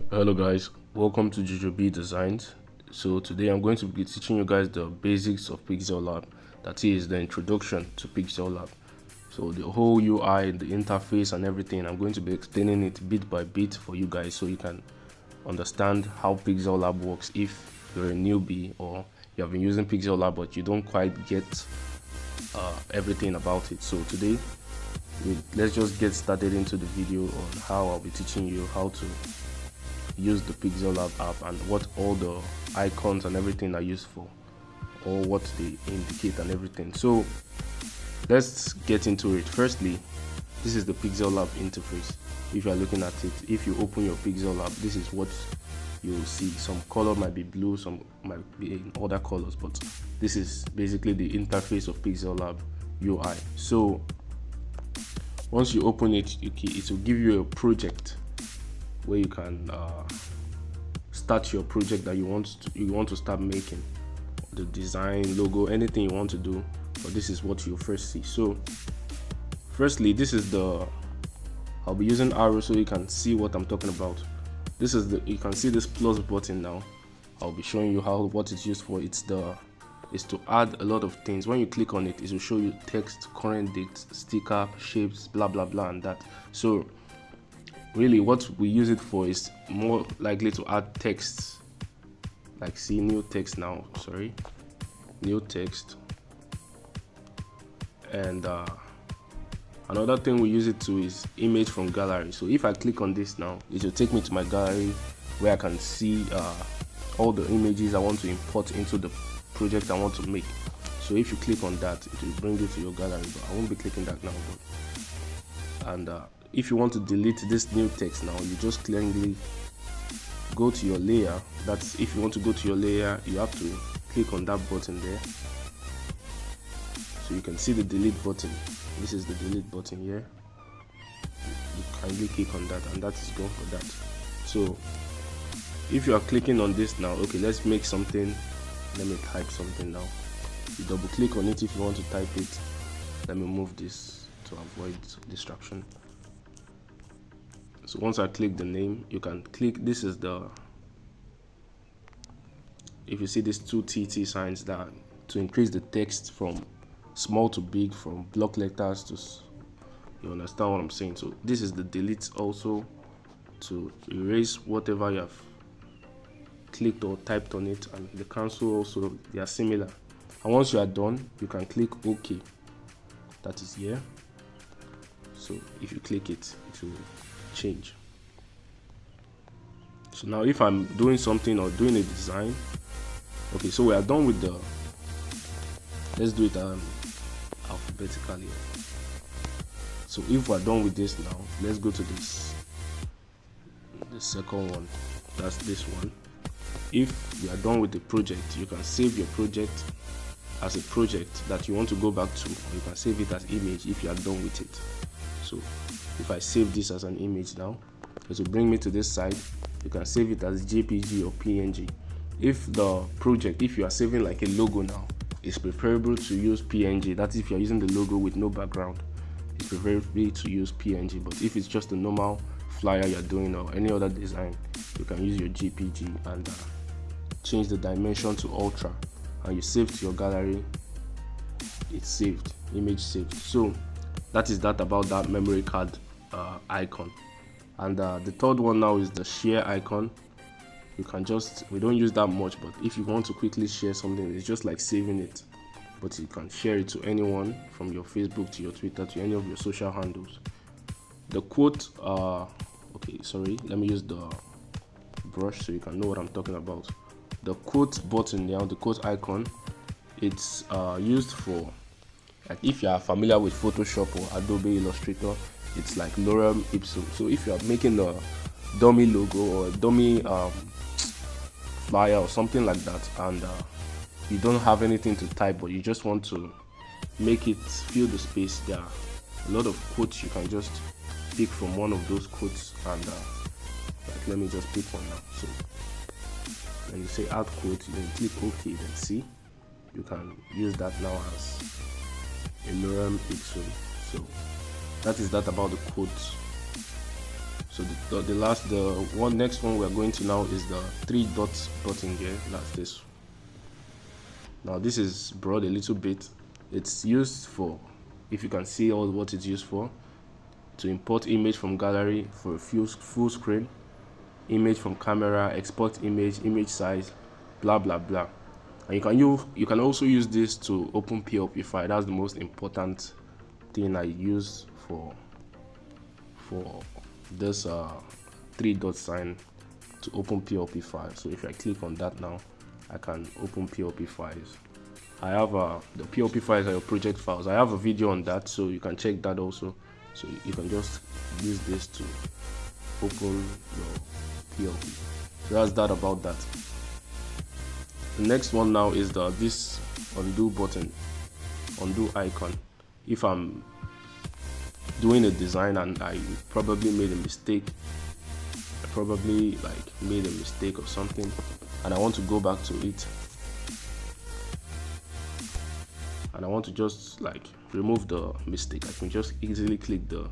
Hello guys, welcome to Jojo Bee Designs. So today I'm going to be teaching you guys the basics of Pixellab, that is the introduction to Pixellab. So the whole UI, the interface and everything, I'm going to be explaining it bit by bit for you guys so you can understand how Pixellab works if you're a newbie or you have been using Pixellab but you don't quite get everything about it. So today let's just get started into the video on how I'll be teaching you how to use the Pixellab app and what all the icons and everything are used for, or what they indicate and everything. So let's get into it. Firstly, this is the Pixellab interface. If you are looking at it, if you open your Pixellab, this is what you'll see. Some color might be blue, some might be in other colors, but this is basically the interface of Pixellab UI. So once you open it, it will give you a project where you can start your project that you want to start making, the design, logo, anything you want to do. But this is what you first see. So firstly, this is I'll be using arrow so you can see what I'm talking about. This is you can see this plus button now. I'll be showing you what it's used for. It's to add a lot of things. When you click on it, it will show you text, current date, sticker, shapes, blah blah blah, and that. So really what we use it for is more likely to add text, like see new text now, new text. And another thing we use it to is image from gallery. So if I click on this now, it will take me to my gallery where I can see all the images I want to import into the project I want to make. So if you click on that, it will bring you to your gallery, but I won't be clicking that now. And if you want to delete this new text now, you just cleanly go to your layer. That's if you want to go to your layer, you have to click on that button there. So you can see the delete button. This is the delete button here. You kindly click on that, and that is gone for that. So if you are clicking on this now, okay, let's make something. Let me type something now. You double click on it if you want to type it. Let me move this to avoid distraction. So once I click the name, you can click, this is if you see these two TT signs, that to increase the text from small to big, from block letters to, you understand what I'm saying. So this is the delete, also to erase whatever you have clicked or typed on it, and the cancel also, they are similar. And once you are done, you can click OK. That is here. So if you click it, it will change. So now if I'm doing something or doing a design, okay, so we are done with let's do it alphabetically. So if we're done with this now, let's go to the second one. That's this one. If you are done with the project, you can save your project as a project that you want to go back to, or you can save it as image if you are done with it. So if I save this as an image now, it will bring me to this side. You can save it as JPG or PNG. If you are saving like a logo now, it's preferable to use PNG. That's if you're using the logo with no background, it's preferable to use PNG. But if it's just a normal flyer you're doing or any other design, you can use your JPG and change the dimension to ultra, and you save to your gallery. It's saved, image saved. So that is that about that memory card icon. And the third one now is the share icon. You can we don't use that much, but if you want to quickly share something, it's just like saving it, but you can share it to anyone, from your Facebook to your Twitter to any of your social handles. The quote, okay, sorry, let me use the brush so you can know what I'm talking about. The quote button now, the quote icon, it's used for, like, if you are familiar with Photoshop or Adobe Illustrator, it's like lorem ipsum. So if you are making a dummy logo or a dummy flyer or something like that, and you don't have anything to type, but you just want to make it fill the space, there are a lot of quotes you can just pick from one of those quotes, and like, let me just pick one now. So when you say add quote, then click OK, then see, you can use that now as a lorem ipsum. So that is that about the quotes. So the next one we're going to now is the 3 dots button here. That's this. Now this is broad a little bit. It's used for, if you can see all what it's used for, to import image from gallery for a full screen, image from camera, export image size, blah blah blah. And you can also use this to open PHOTOPEA file. That's the most important thing I use for this 3 dot sign, to open PHOTOPEA file. So if I click on that now, I can open PHOTOPEA files. I have the PHOTOPEA files are your project files. I have a video on that, so you can check that also. So you can just use this to open your PHOTOPEA. So that's that about that. The next one now is this undo button, undo icon. If I'm doing a design and I probably made a mistake, or something, and I want to go back to it, and I want to just like remove the mistake, I can just easily click the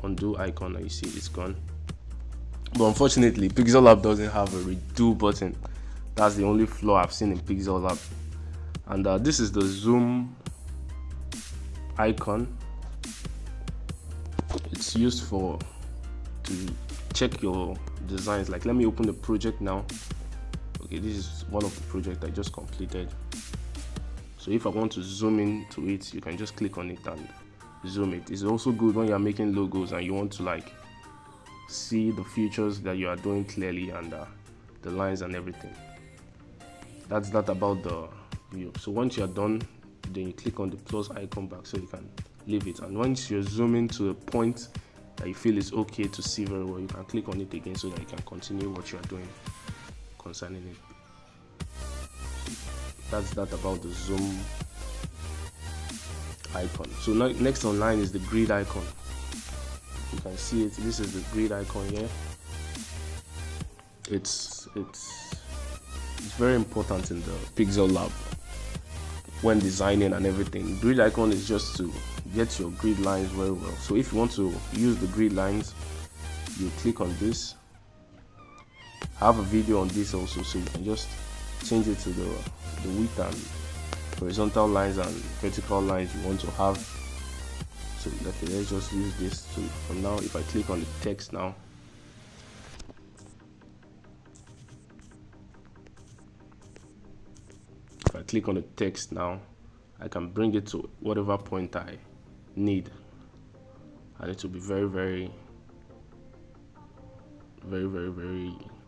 undo icon and you see it's gone. But unfortunately, Pixellab doesn't have a redo button. That's the only flaw I've seen in Pixellab. And this is the zoom icon. It's used to check your designs. Like, let me open the project now. Okay, this is one of the projects I just completed. So if I want to zoom into it, you can just click on it and zoom it. It's also good when you're making logos and you want to like see the features that you are doing clearly, and the lines and everything. That's that about the view. So once you're done, then you click on the plus icon back so you can leave it. And once you're zooming to a point that you feel is okay to see very well, you can click on it again so that you can continue what you're doing concerning it. That's that about the zoom icon. So next online is the grid icon. You can see it. This is the grid icon here. It's very important in the Pixellab when designing and everything. Grid icon is just to get your grid lines very well. So if you want to use the grid lines, you click on this. I have a video on this also, so you can just change it to the width and horizontal lines and vertical lines you want to have. So okay, let's just use this. So from now, if I click on the text now, click on the text now, I can bring it to whatever point I need, and it will be very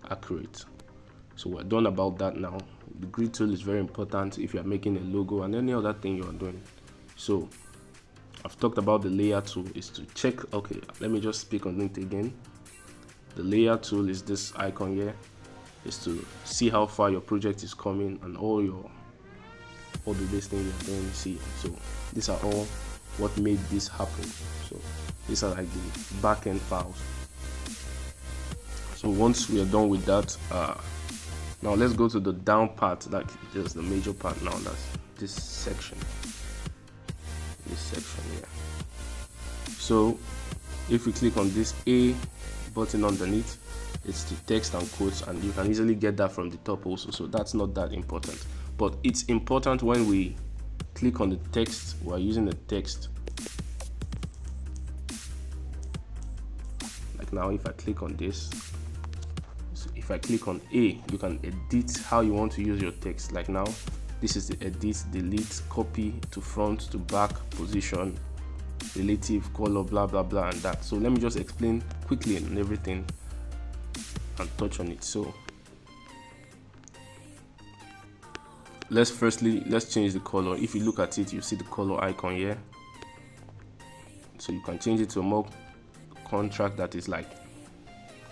accurate. So we're done about that now. The grid tool is very important if you are making a logo and any other thing you are doing. So I've talked about the layer tool is to check. Okay, let me just speak on it again. The layer tool is this icon here, is to see how far your project is coming and all the base things you're doing. See, so these are all what made this happen. So these are like the backend files. So once we are done with that, now let's go to the down part. Like, there's the major part now. That's this section here. So if we click on this A button underneath, it's the text and quotes, and you can easily get that from the top also. So that's not that important. But it's important when we click on the text, we're using the text. Like now, if I click on this, so if I click on A, you can edit how you want to use your text. Like now, this is the edit, delete, copy to front, to back, position, relative, color, blah, blah, blah, and that. So let me just explain quickly on everything and touch on it. So let's change the color. If you look at it, you see the color icon here. So you can change it to a more contrast that is like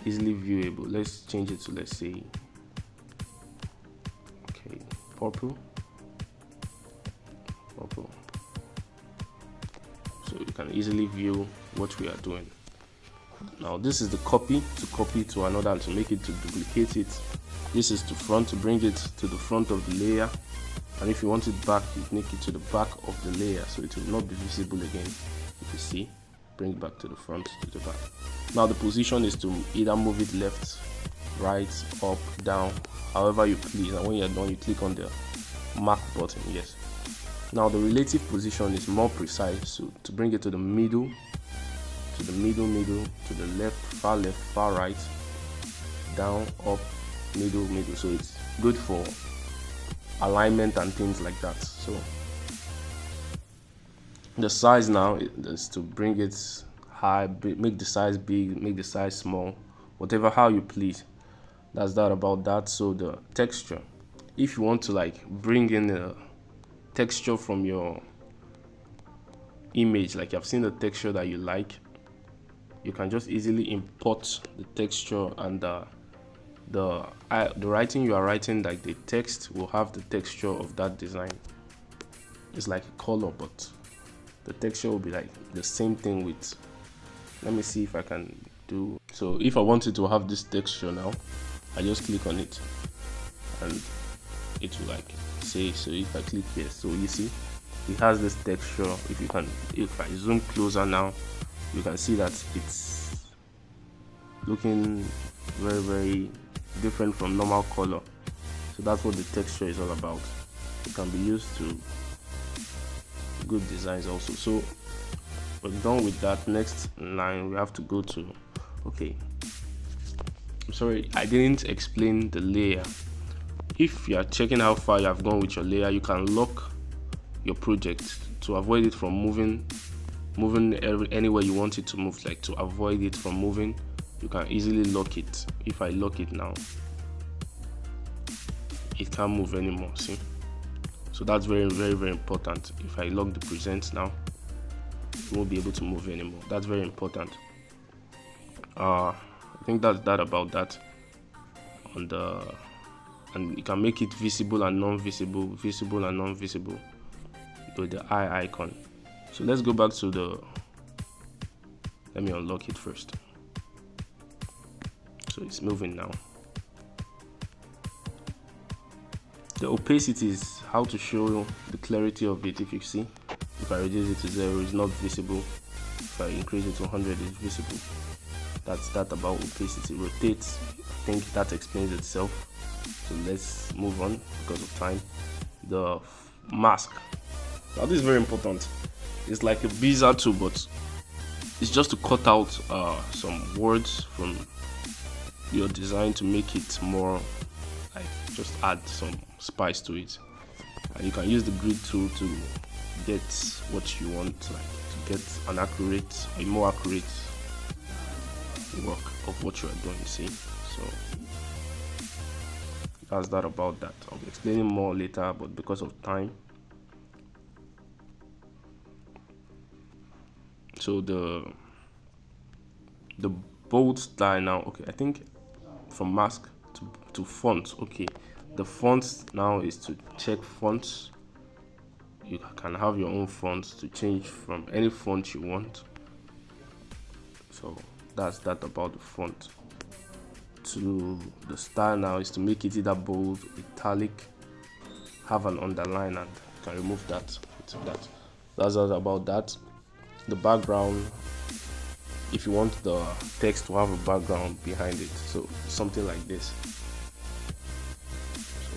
easily viewable. Let's change it to, let's say, okay, purple. So you can easily view what we are doing. Now this is the copy to another, and to make it, to duplicate it. This is to front, to bring it to the front of the layer, and if you want it back, you make it to the back of the layer so it will not be visible again. If you see, bring it back to the front, to the back. Now the position is to either move it left, right, up, down, however you please, and when you're done you click on the mark button. Yes. Now the relative position is more precise, so to bring it to the middle, to the middle, to the left, far right, down, up, middle. So it's good for alignment and things like that. So the size now is to bring it high, make the size big, make the size small, whatever, how you please. That's that about that. So the texture, if you want to like bring in a texture from your image, like I've seen the texture that you like, you can just easily import the texture, and the writing you are writing, like the text will have the texture of that design. It's like a color, but the texture will be like the same thing with, let me see if I can do. So if I wanted to have this texture now, I just click on it and it will like say, so if I click here, so you see it has this texture. If I zoom closer now, you can see that it's looking very, very different from normal color. So that's what the texture is all about. It can be used to good designs also. So we're done with that. Next line we have to go to, okay, I'm sorry, I didn't explain the layer. If you are checking how far you have gone with your layer, you can lock your project to avoid it from moving anywhere you want it to move. Like to avoid it from moving, you can easily lock it. If I lock it now, it can't move anymore. See, so that's very, very, very important. If I lock the present now, it won't be able to move anymore. That's very important. I think that's that about that. And you can make it visible and non-visible, visible and non-visible with the eye icon. So let's go back to the, let me unlock it first. So it's moving now. The opacity is how to show the clarity of it. If you see, if I reduce it to 0, it's not visible. If I increase it to 100, it's visible. That's that about opacity. Rotate, I think that explains itself. So let's move on because of time. The mask, now this is very important. It's like a bezier tool, but it's just to cut out some words from your design to make it more like, just add some spice to it. And you can use the grid tool to get what you want, like to get an accurate, a more accurate work of what you are doing. See, so that's that about that. I'll be explaining more later, but because of time. So the bold style now, okay, I think from mask to font. Okay, the font now is to check fonts. You can have your own fonts to change from any font you want. So that's that about the font. To the style now is to make it either bold, italic, have an underline, and you can remove that with that. That's all about that. The background, if you want the text to have a background behind it, so something like this. So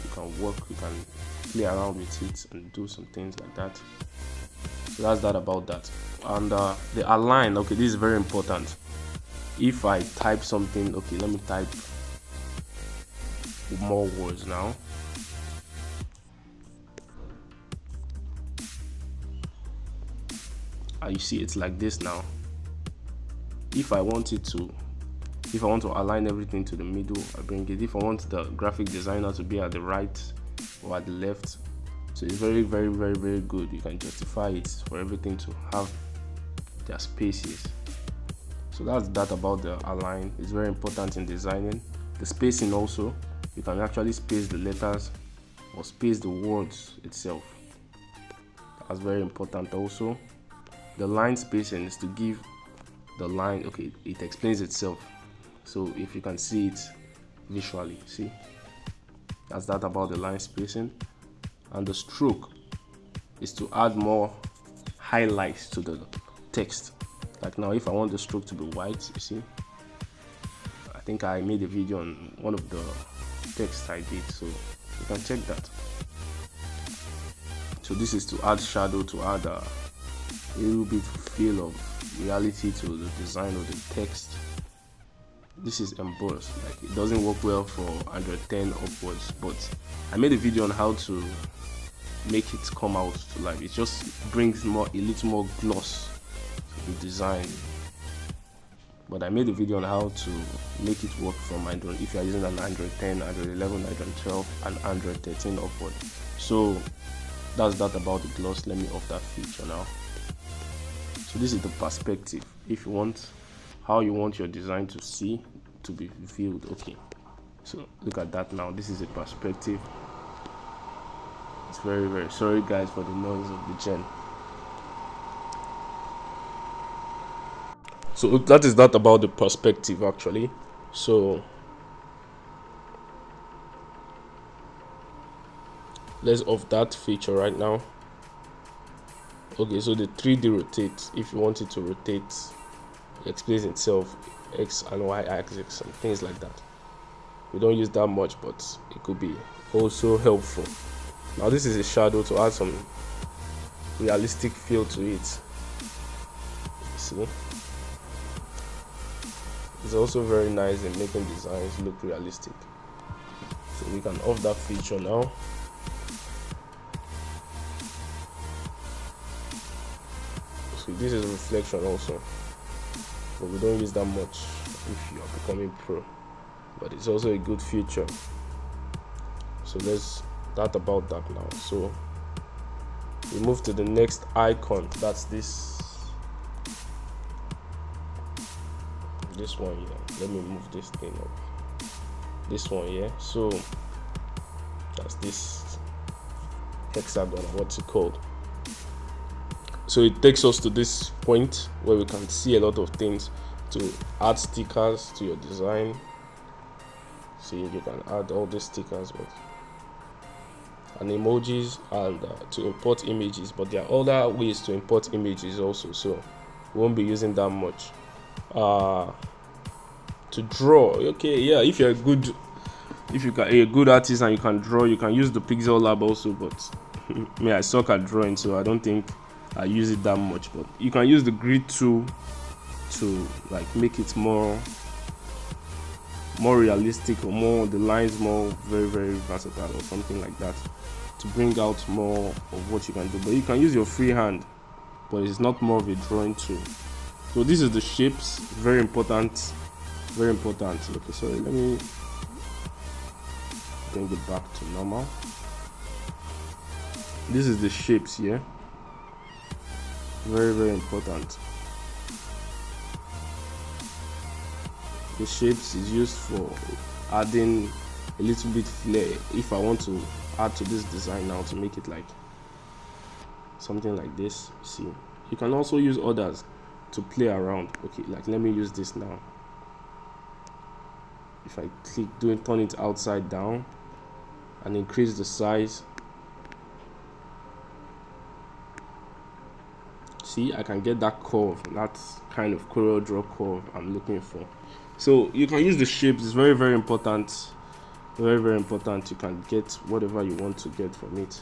you can work, you can play around with it and do some things like that. So that's that about that. And the align, okay, this is very important. If I type something, okay, let me type more words now. You see it's like this now. If I want to align everything to the middle, I bring it. If I want the graphic designer to be at the right or at the left, so it's very, very, very, very good. You can justify it for everything to have their spaces. So that's that about the align. It's very important in designing. The spacing also, you can actually space the letters or space the words itself. That's very important also. The line spacing is to give the line, okay, it explains itself. So if you can see it visually, see, that's that about the line spacing. And the stroke is to add more highlights to the text. Like now, if I want the stroke to be white, you see, I think I made a video on one of the texts I did, so you can check that. So this is to add shadow, to add a little bit feel of reality to the design of the text. This is embossed. Like, it doesn't work well for Android 10 upwards, but I made a video on how to make it come out to life. It just brings a little more gloss to the design. But I made a video on how to make it work from Android if you are using an Android 10, Android 11, Android 12, and Android 13 upward. So that's that about the gloss. Let me off that feature now. So this is the perspective. If you want how you want your design to be viewed. Okay, so look at that now. This is a perspective. It's very, very sorry guys for the noise of the gen. So that is that about the perspective actually. So let's off that feature right now. Okay, so the 3D rotate, if you want it to rotate, explains itself X and Y axis and things like that. We don't use that much, but it could be also helpful. Now this is a shadow to add some realistic feel to it. See, it's also very nice in making designs look realistic. So we can off that feature now. So this is a reflection also, but we don't use that much if you are becoming pro, but it's also a good feature. So let's that about that now. So we move to the next icon. That's this one here. Let me move this thing up. This one here. So that's this hexagon, what's it called? So it takes us to this point where we can see a lot of things to add stickers to your design. See, you can add all these stickers and emojis, and to import images, but there are other ways to import images also, so we won't be using that much. To draw, okay, yeah, if you're a good artist and you can draw, you can use the Pixellab also, but I suck at drawing, so I don't think I use it that much. But you can use the grid tool to like make it more realistic, or more the lines more very, very versatile or something like that, to bring out more of what you can do. But you can use your free hand, but it's not more of a drawing tool. So this is the shapes, very important, very important. Okay, sorry, let me bring it back to normal. This is the shapes here, very, very important. The shapes is used for adding a little bit flair. If I want to add to this design now to make it like something like this, see, you can also use others to play around. Okay, like let me use this now. If I click, turn it outside down and increase the size, see, I can get that curve, that kind of Corel Draw curve I'm looking for. So you can use the shapes. It's very, very important, very, very important. You can get whatever you want to get from it.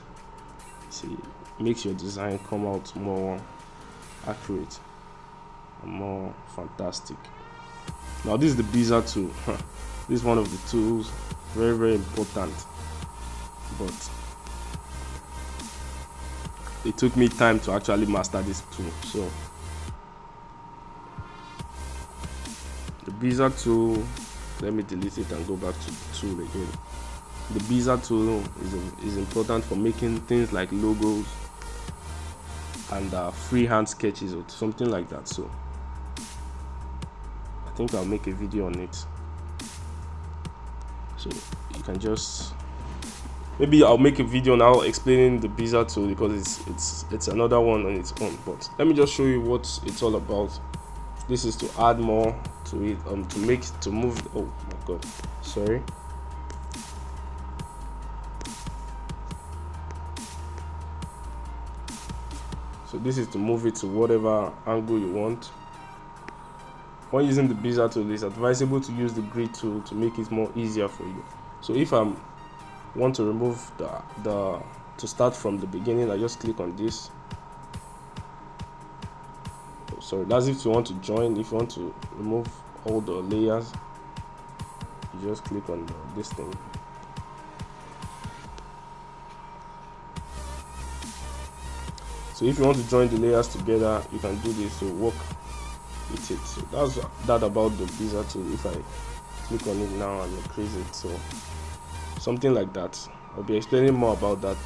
See, it makes your design come out more accurate and more fantastic. Now this is the Bezier tool. This is one of the tools, very, very important, but it took me time to actually master this tool. So the Bezier tool, let me delete it and go back to the tool again. The Bezier tool is important for making things like logos and freehand sketches or something like that. So I think I'll make a video on it. So you can just, maybe I'll make a video now explaining the Bezier tool, because it's another one on its own. But let me just show you what it's all about. This is to add more to it, to move. Oh my god, sorry. So this is to move it to whatever angle you want. When using the bezier tool, it's advisable to use the grid tool to make it more easier for you. So if I want to remove to start from the beginning, I just click on this. Sorry, that's if you want to join. If you want to remove all the layers, you just click on this thing. So if you want to join the layers together, you can do this to work with it. So that's that about the bezier tool. If I click on it now and increase it, so something like that. I'll be explaining more about that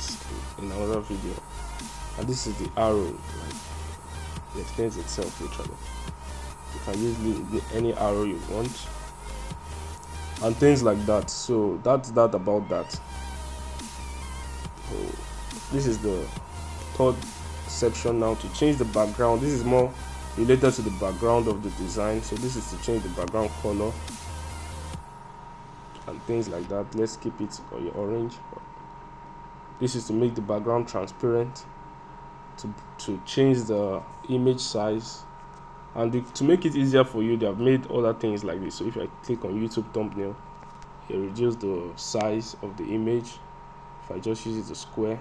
in another video. And this is the arrow, like it explains itself literally. You can use any arrow you want and things like that. So that's that about that. So this is the third section now, to change the background. This is more related to the background of the design. So this is to change the background color and things like that. Let's keep it orange. This is to make the background transparent, to change the image size, and to make it easier for you, they have made other things like this. So if I click on YouTube thumbnail, it reduces the size of the image. If I just use it to square,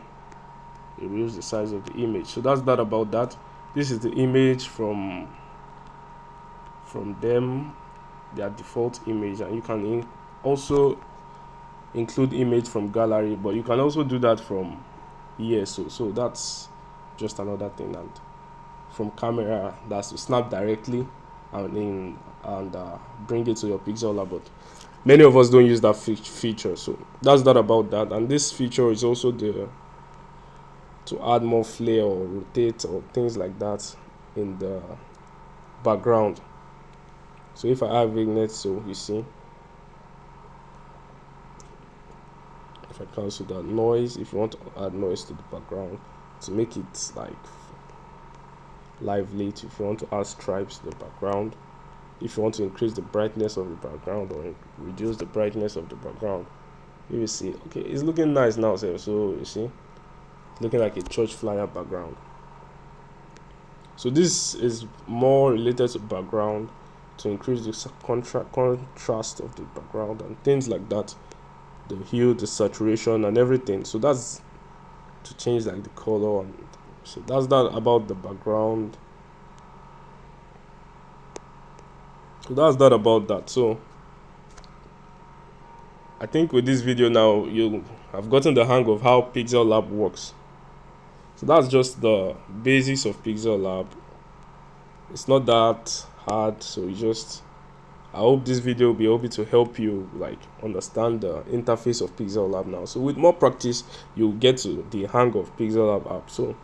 it reduces the size of the image. So that's that about that. This is the image from them, their default image, and you can also include image from gallery, but you can also do that from here. So that's just another thing. And from camera, that's to snap directly and bring it to your Pixellab, but many of us don't use that feature. So that's that about that. And this feature is also to add more flair or rotate or things like that in the background. So if I add vignette, so you see, if I cancel that noise, if you want to add noise to the background to make it like lively, if you want to add stripes to the background, if you want to increase the brightness of the background or reduce the brightness of the background, you will see, okay, it's looking nice now. So you see, it's looking like a church flyer background. So this is more related to background, to increase the contrast of the background and things like that, the hue, the saturation and everything. So that's to change like the color, and so that's that about the background. So that's that about that. So I think with this video now you have gotten the hang of how Pixellab works. So that's just the basics of Pixellab. It's not that hard. So I hope this video will be able to help you like understand the interface of Pixellab now. So with more practice, you'll get to the hang of Pixellab app. So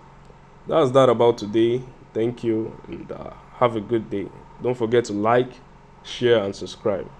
that's that about today. Thank you, and have a good day. Don't forget to like, share and subscribe.